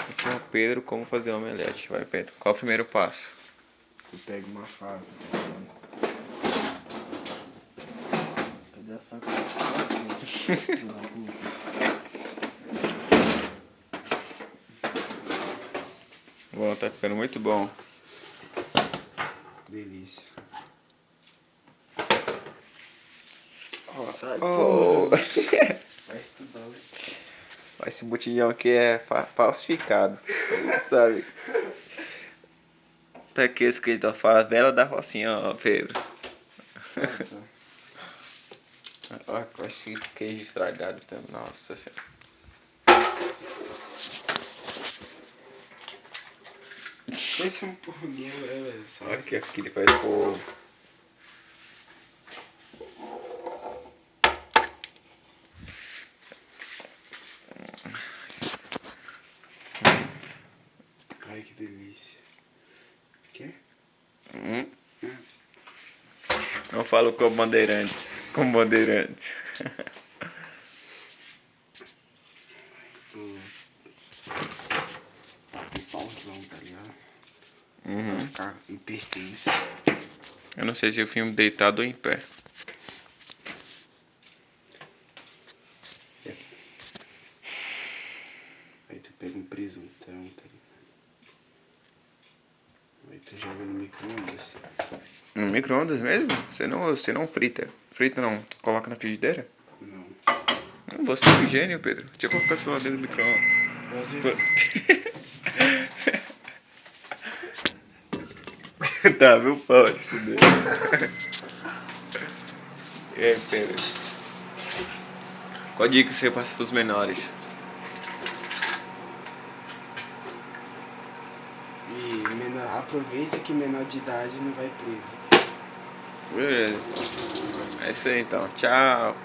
Aqui é o Pedro, como fazer omelete. Vai, Pedro. Qual o primeiro passo? Tu pega uma faca. Cadê a faca? Bom, tá ficando muito bom. Delícia. Sai, porra. Vai estudar. Esse botijão aqui é falsificado. Sabe? Tá aqui escrito a favela da Rocinha, ó, Pedro. Olha com esse queijo estragado também. Nossa senhora. Esse é um porrinho, velho. Olha que aqui ele faz por. Ai, que delícia. Quê? Não falo com bandeirantes. Com bandeirantes. Um pauzão, tá ligado? Uhum. Pra ficar hipertenso. Eu não sei se eu filmo deitado ou em pé. Aí tu pega um presuntão, tá ligado? Aí tu joga no micro-ondas. No micro-ondas mesmo? Você não frita. Frita não. Coloca na frigideira? Não. Você é um gênio, Pedro. Deixa eu colocar o celular dentro do micro-ondas. Tá, viu? Pode, fudeu. E aí, Pedro? Qual dica você passa pros menores? E menor, aproveita que menor de idade não vai preso. Beleza. É isso aí então. Tchau.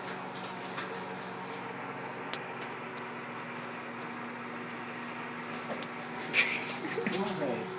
Porra, velho.